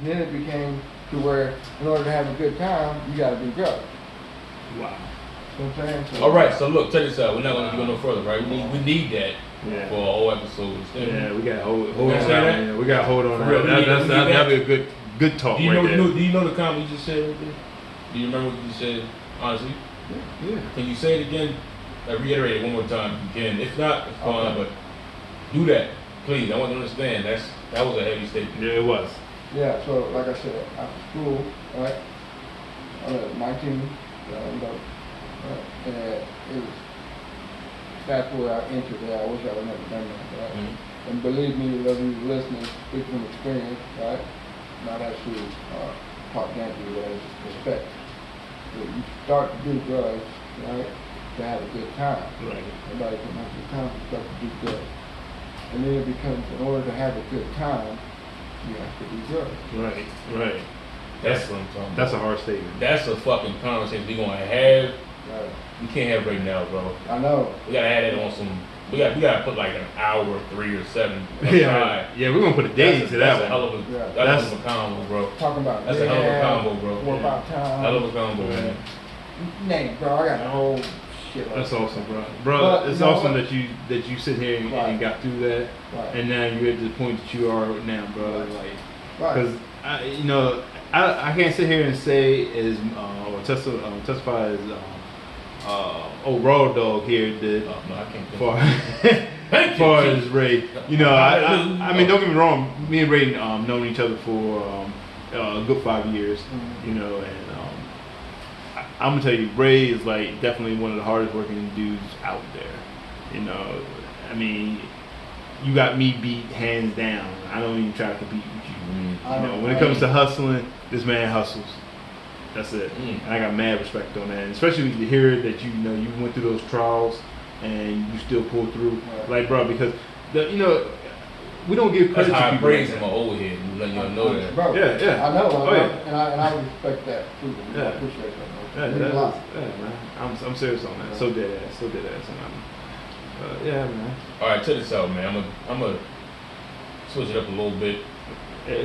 then it became to where in order to have a good time, you gotta do drugs. Wow. You know what I'm saying? So, All right, so look, check this out. We're not going to go no further, right? We need that Yeah. for a whole episode. Yeah, we got hold You on say that. that? Man. We got hold on For real, that. we need That'd be a good talk Do you right know? there. Do you know the comment you just said right there? Do you remember what you said? Honestly, Yeah. can you say it again? Reiterate it one more time if you can. If not, it's fine. Okay. But do that, please. I want to understand. That was a heavy statement. Yeah, it was. yeah, so like I said, after school, right? I was 19, right? And it was, that's where I entered there. I wish I would never done that, right? Mhm. And believe me, those of you listening, speak from experience, right? Not actually propaganda, but it's respect. So you start to do drugs, right? To have a good time. Right. Everybody can have a good time, you start to do drugs. And then it becomes, in order to have a good time, you have to do drugs. Right. Right. That's what I'm talking about. That's a hard statement. That's a fucking conversation we're gonna have. Right. We can't have right now, bro. I know. We gotta have that on some. We gotta put like an hour, 3 or 7. Yeah. Yeah, we're gonna put a day into That's a that hell one. of a. Yeah. That's a hell of a combo, bro. Talking about That's a hell of a combo, bro. More about time. Hell of a combo, man. Name, bro. I got the whole shit. That's like awesome, that. bro. But, It's you know awesome what? that you sit here and Right. got through that, Right. and now you're at the point that you are now, bro. Right. Like, Right. because I can't sit here and say as or testify as old raw dog here did Oh, no, I can't. for Thank you, far Chief. as Ray. You know, I mean, don't get me wrong. Me and Ray known each other for a good 5 years. Mhm. You know, and I'm gonna tell you, Ray is like definitely one of the hardest working dudes out there. You know, I mean, you got me beat hands down. I don't even try to compete with you. You know, when it comes to hustling, this man hustles. That's it. And I got mad respect on that. And especially when you hear that you know you went through those trials and you still pulled through. Right. Like, bro, because we don't give That's credit how to I people. praise Like him, my that. old head, and let y'all know that. Bro, Yeah, yeah. I know, Oh, yeah. and I respect that too. I Yeah. appreciate that. Yeah, Means a lot. man. I'm serious on that. So dead ass. And yeah, man. All right, check this out, man. I'm gonna switch it up a little bit, Yeah.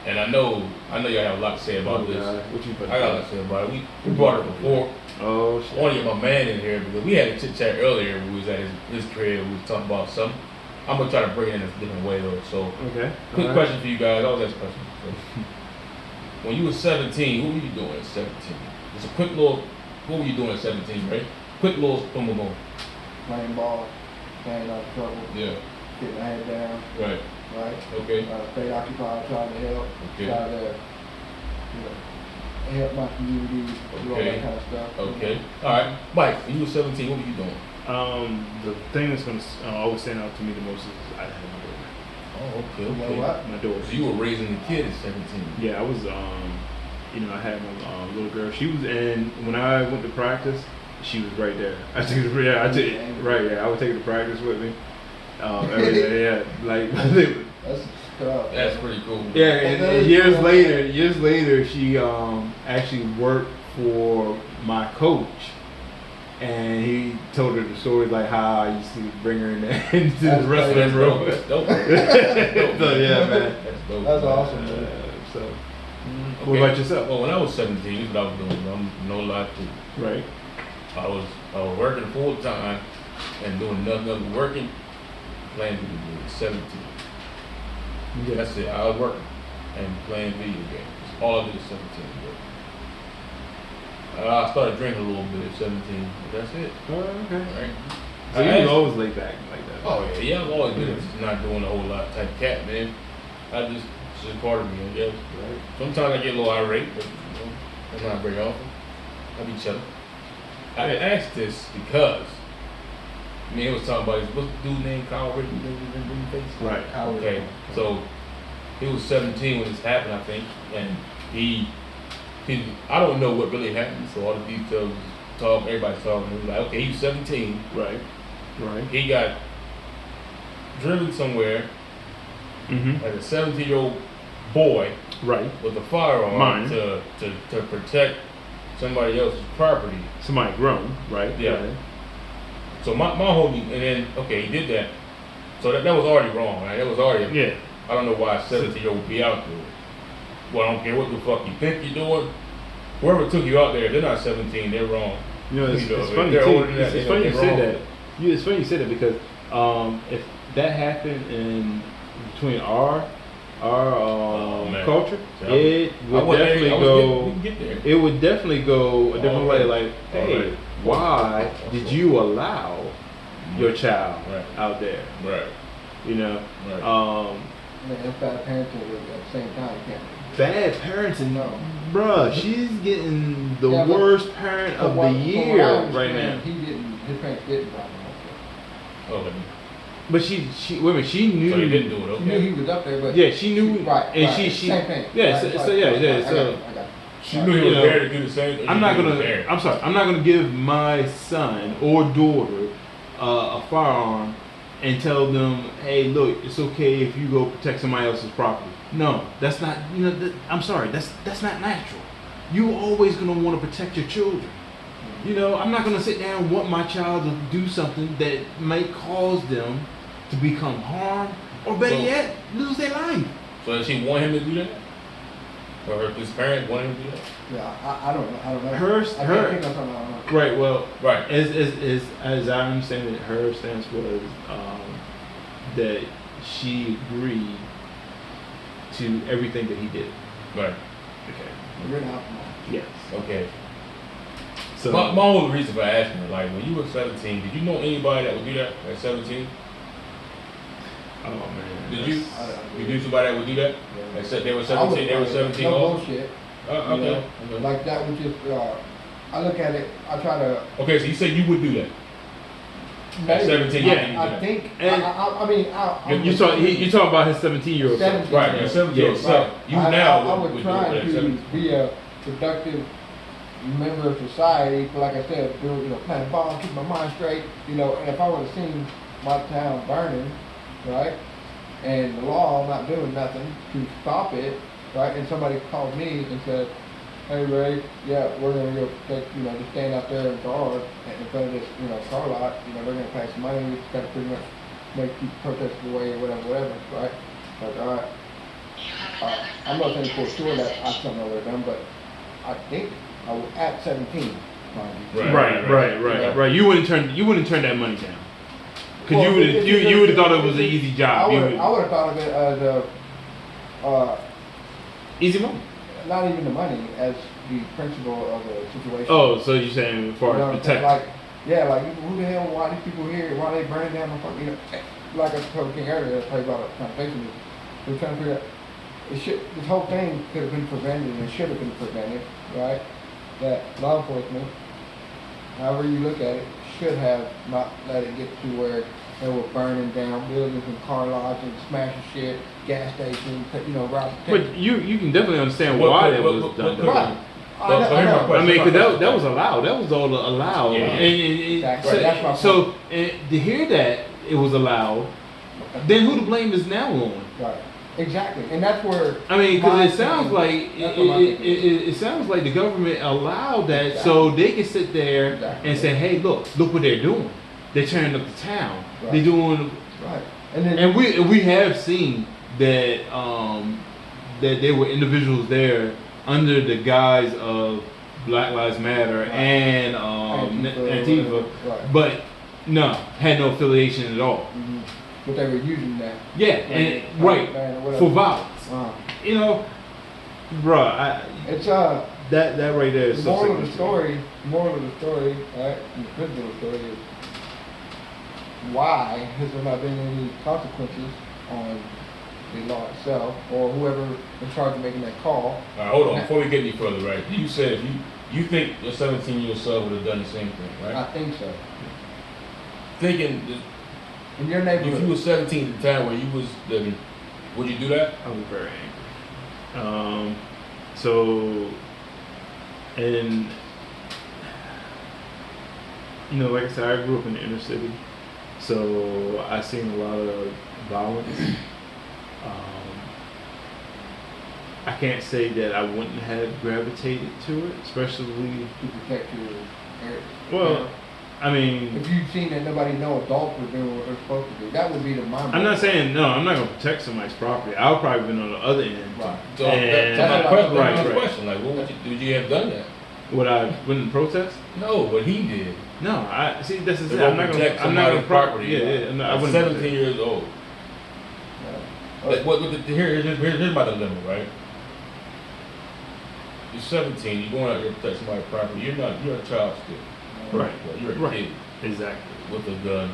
and I know y'all have a lot to say about this. What you I got a lot to say about it. We brought it before. Oh I shit. want to get my man in here because we had a chit chat earlier when we was at his crib. We was talking about something. I'm gonna try to bring it in a different way though. So, Okay. quick All right. question for you guys. I always ask questions. So, when you were 17, what were you doing at 17? It's a quick little. What were you doing at 17, right? Quick little boom, boom, boom. Playing ball, staying out of trouble, Yeah. getting my head down, Right. right? Okay. Stay occupied, trying to help, Okay. try to, help my community, do all Okay. that kind of stuff. Okay. All right. Mike, when you were 17, what were you doing? The thing that's gonna always stand out to me the most is I had my daughter. Oh, okay. You know Okay. what? My daughter. So you were raising a kid at 17. Yeah, I was. I had my little girl. She was in when I went to practice. She was right there. I took her. Yeah, I took right. Yeah, I would take her to practice with me. Every day. Yeah, like. That's tough. That's pretty cool. Yeah, and years later, she actually worked for my coach, and he told her the story like how I used to bring her in into That's the wrestling room. That's dope. That's dope. So yeah, man. That's dope. That's awesome, man. So, Okay. what about yourself? Well, when I was 17, this is what I was doing. I'm no lie to you. Right. I was working full time and doing nothing other than working, playing video games. 17. Yeah. That's it. I was working and playing video games. That's all I did at 17. I started drinking a little bit at 17. But that's it. Oh, okay. Right? So you was always laid back like that. Oh yeah, I've always been just not doing a whole lot type of cat, man. It's just part of me, I guess. Right. Sometimes I get a little irate, but that's not very often. I be chilling. I asked this because it was talking about what's the dude named Kyle Rick face? Right. Okay, so he was 17 when this happened, I think, and he I don't know what really happened, so all the details everybody's talking. He was like, okay, he's 17. Right. Right. He got driven somewhere Mm-hmm. as a 17-year-old boy Right. with a firearm Mine. to protect somebody else's property. Somebody grown. Right. Yeah. Right. So my homie, and then he did that. So that was already wrong, right? That was already. Yeah. I don't know why a 17-year-old would be out there. well, I don't care what the fuck you think you're doing. Whoever took you out there, if they're not 17, they're wrong. You know, it's if funny they're too. older than that, It's they're funny you wrong. said that. It's funny you said that because if that happened in between our man. culture, Yeah. it would definitely go. We can get there. It would definitely go a different way. Already. Like, hey, Already. why did you allow your child Right. out there? Right. You know, Right. And bad parenting at the same time, you can't. bad parenting. No. Bruh, she's getting the Yeah, but worst parent of From what the I year right understand, now. his parents didn't drop him off Okay. But she wait a minute, she knew. So you didn't do it, there. okay? She knew he was up there, but Yeah, she knew. right, and right, she same thing. Yeah, Right, so, right, so yeah, right, yeah. right, So I got it. She knew he You was know, there to do the same. I'm not gonna. There. I'm sorry. I'm not gonna give my son or daughter a firearm and tell them, "Hey, look, it's okay if you go protect somebody else's property." No, that's not. You know, I'm sorry. That's not natural. You always gonna want to protect your children. You know, I'm not gonna sit down and want my child to do something that might cause them to become harmed, or better So- yet, lose their life. So does she want him to do that? Or his parents want him to do that? Yeah, I don't know. I don't know. Her- I can't think of something. I don't know. Right. Well, Right. as I understand it, her stance was that she agreed to everything that he did. Right. Okay. You're not. Yes. Okay. So My only reason for asking her, like, when you were 17, did you know anybody that would do that at 17? oh man. Did you? that's- You knew somebody that would do that? Except they were I 17, they were would- 17 No also? bullshit. Okay. You know, Okay. like that was just. I look at it. I try to. Okay, so you said you would do that. At 17, Yeah, you I did think. And- I mean, you talk about his 17-year-old son. 17. that. Right, you're 17 Yes. yourself. You I now would do try it at to 17. be a productive member of society, but like I said, playing ball, keep my mind straight, and if I would have seen my town burning, right, and the law not doing nothing to stop it, right, and somebody called me and said, hey Ray, yeah, we're gonna go take, just stand out there and guard in front of this, car lot, they're gonna pay some money, we just gotta pretty much keep protesting away or whatever, right? Like, all right. I'm not saying for sure that I something I would have done, but I think I was at 17. mind you. Right. You wouldn't turn that money down. Cause Well, you would have thought it was an easy job. I would have thought of it as Easy money. not even the money, as the principle of the situation. Oh, so you're saying as far You know as what I'm saying? protect? Like who the hell? Why these people here? Why they burning down the fucking? Like I told King earlier, I told you about a conversation. We're trying to figure out. This whole thing could have been prevented and should have been prevented, right? That law enforcement, however you look at it, should have not let it get to where they were burning down buildings and car lots and smashing shit, gas stations, robbing. But you can definitely understand But- why but- that but- was but- done. but- Right. But here's my I question. mean, because that was allowed. That was all allowed. Yeah. Exactly. So, That's my so to hear that it was allowed, then who the blame is now on? Right. Exactly, and that's where. I mean, my because it sounds thinking- like that's what my thinking is. it sounds like the government allowed that so they can sit there Exactly. and say, "Hey, look what they're doing. They're tearing up the town. Right. They're doing." Right. And then. And we have seen that that there were individuals there under the guise of Black Lives Matter Right. and Antifa, Right. but no, had no affiliation at all. Mhm. But they were using that. Yeah, and right for violence. You know, bruh, It's that right there is the so moral of the significant. story, right? And the principle of the story is why has there not been any consequences on the law itself or whoever in charge of making that call? All right, hold on. Before we get any further, right? You said if you think your 17-year-old son would have done the same thing, right? I think so. Thinking In your if neighborhood. you were 17 at the time where you was living, would you do that? I was very angry. So, and like I said, I grew up in the inner city, so I seen a lot of violence. I can't say that I wouldn't have gravitated to it, especially. To protect your area. Well, I mean, If you've seen that no adults were doing what they're supposed to do, that would be the mind. I'm not saying no. I'm not gonna protect somebody's property. I'll probably been on the other end. Right. So And- that's my question. Right, That's my right. question. Like, what would you have done that? Would I wouldn't protest? No, what he did. No, I see. This is They it. I'm won't not protect gonna. I'm not gonna somebody's property. Yeah, yeah. I'm not, I At wouldn't 17 years old. Here's my dilemma, right? You're 17. You're going out there to protect somebody's property. You're a child still. Right. You're a Right. kid Exactly. with a gun.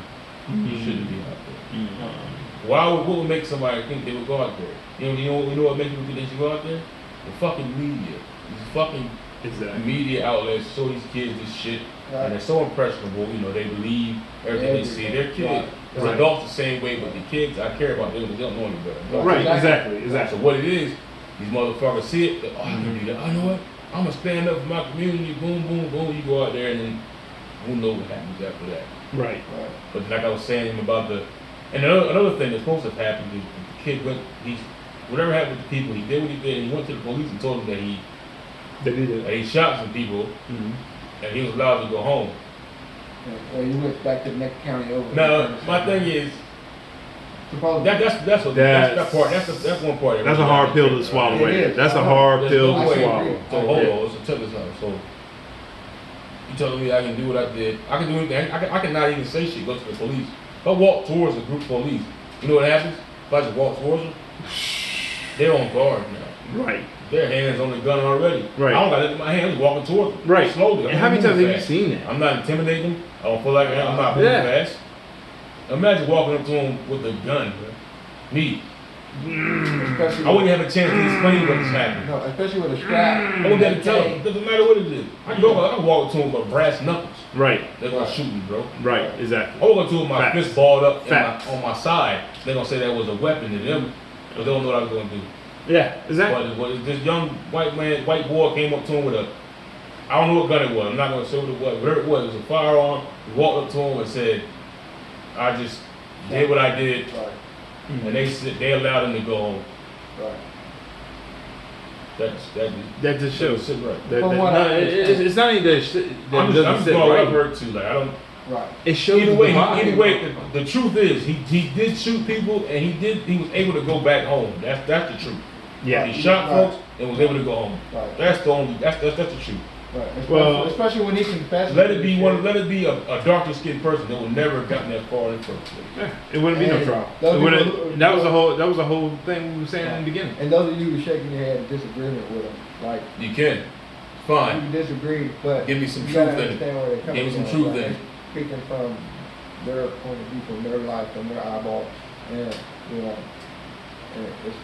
Mm-hmm. You shouldn't be out there. Mm-hmm. What would make somebody think they would go out there? You know what makes people think they should go out there? The fucking media. These fucking Exactly. media outlets show these kids this shit, Right. and they're so impressionable. You know, they believe everything they see. They're kids. As Right. adults, the same way, but the kids, I care about them because they don't know any better. Right. Exactly. Exactly. So what it is, these motherfuckers see it. Oh, I can do that. I know what? I'm gonna stand up for my community. Boom, boom, boom. You go out there, and then who knows what happens after that? Right. Right. But like I was saying about and another thing that's supposed to have happened is the kid whatever happened with the people, he did what he did, and he went to the police and told them that he shot some people, Mm-hmm. and he was allowed to go home. And you went back to the next county over. Now, my thing is, supposedly. that's one part. That's a hard pill to swallow. It Right there. is. That's a I know. hard There's pill no to way. swallow. So hold on, let's check this out. So you telling me I can do what I did? I can do anything. I can not even say shit. Go to the police. If I walk towards a group of police, you know what happens? If I just walk towards them, they're on guard now. Right. Their hands on the gun already. Right. I don't got it in my hands. Walking towards them. Right. Slowly. And how many times have you seen that? I'm not intimidating them. I don't feel like I'm not moving Yeah. fast. Imagine walking up to them with a gun, bro. Me. Especially I wouldn't have a chance to explain what's happening. No, especially with a strap. I wouldn't have to tell them. Doesn't matter what it is. I can walk up to them with brass knuckles. Right. They're gonna shoot me, bro. Right. Exactly. I walk up to them with my Facts. fist balled up and Facts. on my side. They're gonna say that was a weapon to them, but they don't know what I was gonna do. Yeah. Exactly. But this young white boy came up to him with I don't know what gun it was. I'm not gonna say what it was. Whatever it was a firearm. He walked up to him and said, "I just did what I did," Right. and they allowed him to go home. Right. That just shows. Sit right. From what I It's not even that shit. That I'm doesn't just sit going what I've right. heard too. Like I don't. Right. It shows Either the way, vibe. the truth is he did shoot people and he was able to go back home. That's the truth. Yeah. He shot Right. folks and was able to go home. Right. That's the truth. Right. Well- Especially when he confessed. Let it be a darker skinned person that would never have gotten that far in the first place. Yeah, it wouldn't be no Hey, trouble. those It wouldn't- people- that was the whole thing we were saying in the beginning. And those of you who are shaking your head in disagreement with him, like You can. you Fine. disagree, but Give me some you truth gotta in it. understand where they're coming Give me some from. truth Like, in it. they're speaking from their point of view, from their life, from their eyeball, and and it's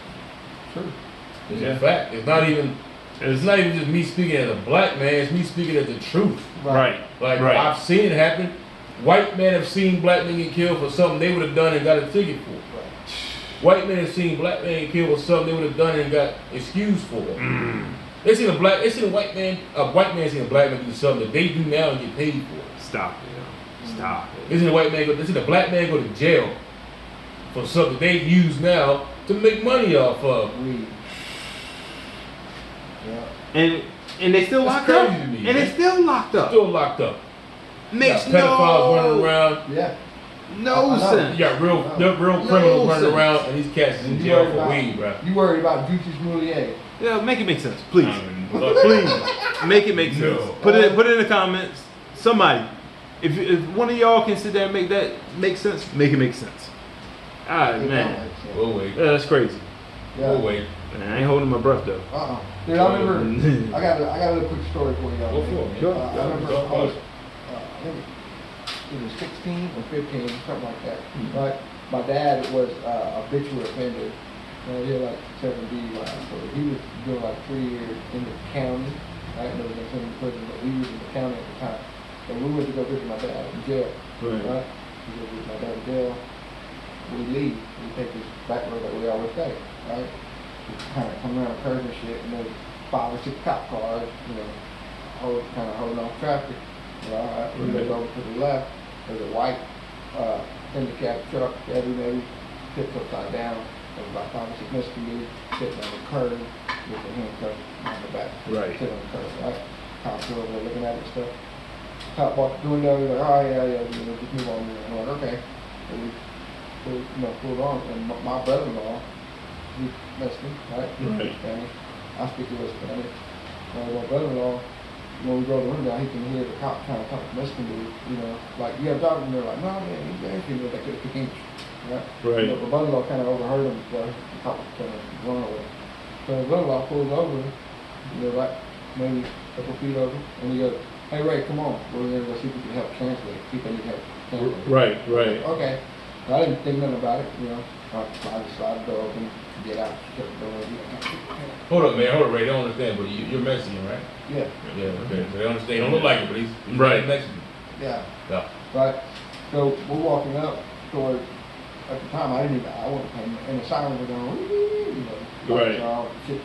true. It's Yeah. a fact. It's not even just me speaking as a black man, it's me speaking as the truth. Right. Like Right. I've seen it happen. White men have seen black men get killed for something they would have done and got a ticket for. Right. White men have seen black men get killed for something they would have done and got excused for. They seen a white man seen a black man do something that they do now and get paid for. Stop it. Stop it. They seen a black man go to jail for something they use now to make money off of. Weed. Yeah. And they still That's locked up. crazy to me, And man. they still locked up. Still locked up. Makes You got pedophiles running no around. Yeah. no I know. sense. You got real No criminals running sense. around, and these cats is in You jail worried for about- weed, bro. You worried about Juicy Smoulier. Yeah, make it make sense, please. Look, Please make it make sense. No. Put it in the comments. Somebody, if one of y'all can sit there and make that make sense, make it make sense. All right, man. We'll wait. Yeah, that's crazy. Yeah. We'll wait. Man, I ain't holding my breath though. Dude, I remember. I got a little quick story for you. Go for it, man. Go. I remember I was, I think it was 16 or 15, something like that. Right? My dad was a habitual offender. He had like 7 DUIs, so he was doing like 3 years in the county. I didn't know he was in prison, but he was in the county at the time. So we went to go visit my dad in jail. Right. We go visit my dad in jail. We leave. We take this back road that we always take. Right? We kind of come around curves and shit, and there's 5 or 6 cop cars, kind of holding off traffic. All right, we look over to the left. There's a white handicap truck, heavy maybe, tipped upside down. There was about 5 or 6 Mexican dudes sitting on the curb with their handcuffs on the back. Right. Sitting on the curb, right? Cops are over there looking at it and stuff. Cop walked the window, he's like, oh yeah, just move on. I'm like, okay. So we pulled on, and my brother-in-law, he's Mexican, right? Right. Spanish. I speak a little Spanish. My brother-in-law, when we roll the window down, he can hear the cop trying to talk to Mexican dude, like, yeah, talking, and they're like, no, man, he's Mexican, they couldn't speak English, right? Right. My brother-in-law kind of overheard him, so the cop was kind of running away. So my brother-in-law pulls over, like, maybe a couple feet over, and he goes, hey, Ray, come on, we're going to go see if we can help translate, see if they need help translate. Right. Okay. So I didn't think nothing about it, I just slide the door open, get out, shut the door, Hold up, Ray. They don't understand, but you're Mexican, right? Yeah. Yeah, okay. So they understand. They don't look like it, but he's Right. Mexican. Yeah. Yeah. Right. So we're walking up toward, at the time I wasn't paying, and the sirens were going, Right. all shit,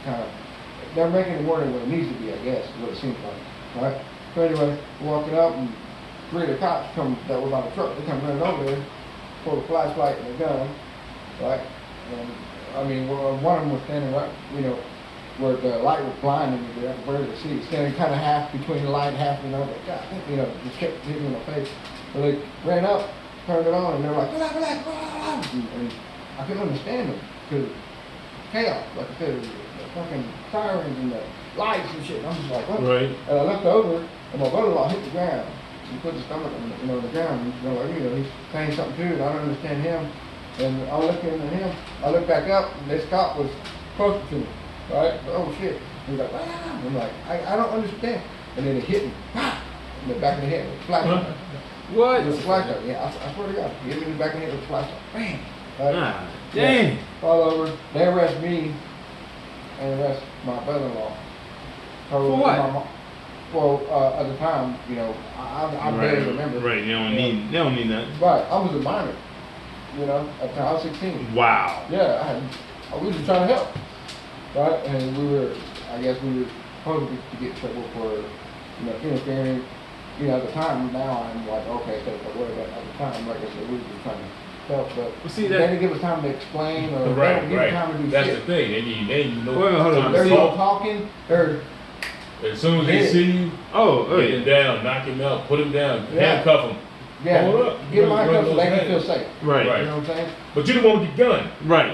kind of, they're making it more than what it needs to be, I guess, is what it seems like. Right? So anyway, we're walking up, and 3 of the cops that were by the truck, they come running over there, pull the flashlight and the gun, right? And I mean, one of them was standing right, where the light was blinding me there, where to see, standing kind of half between the light and half, God, just kept hitting me in the face. So they ran up, turned it on, and they were like, relax, and I couldn't understand them, because chaos, like I said, the fucking sirens and the lights and shit, and I'm just like, what? Right. And I looked over, and my brother-in-law hit the ground. He put his stomach on the ground, he's saying something too, and I don't understand him. And I looked into him, I looked back up, and this cop was closer to me, right? Oh shit. He's like, ah. I'm like, I don't understand. And then it hit me, in the back of the head with a flashlight. What? With a flashlight, yeah, I swear to God. He hit me in the back of the head with a flashlight. Bam! Right? Ah, dang. All over. They arrest me and arrest my brother-in-law. For what? Well, at the time, I barely remember. Right, they don't need that. Right, I was a minor. At the time I was 16. Wow. Yeah, we were just trying to help. Right, and I guess we were supposed to get in trouble for, interfering. At the time, now I'm like, okay, so whatever. But at the time, like I said, we were just trying to help. But see, they didn't give us time to explain or they Right. don't give us time to do That's shit. the thing. They need no Wait, hold on. time They're to either talk. talking or As soon as they see you, get him down, knock him out, put him down, handcuff him. Hold up. get my Run cuff so those they can hands. feel safe. Right. You know what I'm saying? But you the one with the gun. Right.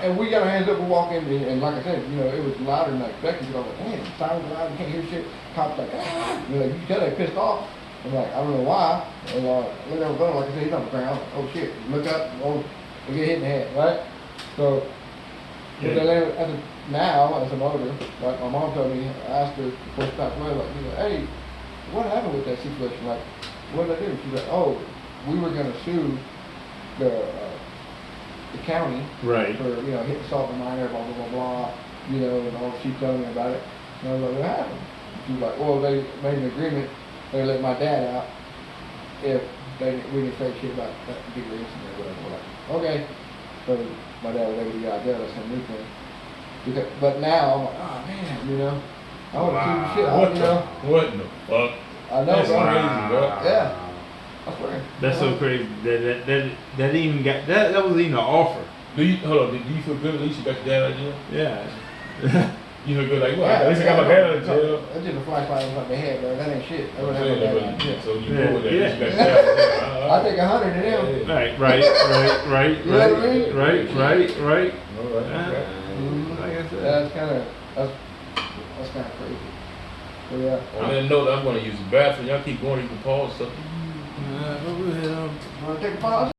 And we got our hands up and walk in, and like I said, it was louder than I expected. Because I was like, damn, sirens loud, you can't hear shit. Cops like, ah. You can tell they pissed off. I'm like, I don't know why. And look at him, like I said, he's on the ground. Oh shit! Look up, we get hit in the head, right? So, now as I'm older, like my mom told me, I asked her before she passed away, like, hey, what happened with that situation? Like, what did I do? She's like, oh, we were gonna sue the county for hitting assault and minor, blah blah blah, and all. She told me about it, and I was like, what happened? She was like, well, they made an agreement. They let my dad out if we didn't say shit about that particular incident or whatever. We're like, okay. So my dad was able to get out there. That's some new thing. But now I'm like, oh man, I want to see the shit out, What in the fuck? I know, That's bro. crazy, bro. Yeah. I swear. That's so crazy. That even got that was even an offer. Do you feel good at least you got your dad out of jail? Yeah. You feel good like, well, at least I got my dad out of jail. That's just a flashlight on my head, bro. That ain't shit. That I'm would have saying my that, dad out of jail. so you go with that. Yeah. At least you got your dad out of jail. I take 100 to them. Right. You know what I mean? Right. All right. Like I said. That's kind of crazy. But yeah. On that note, I'm going to use the bathroom. Y'all keep going, you can pause something. Go ahead. Want to take a pause?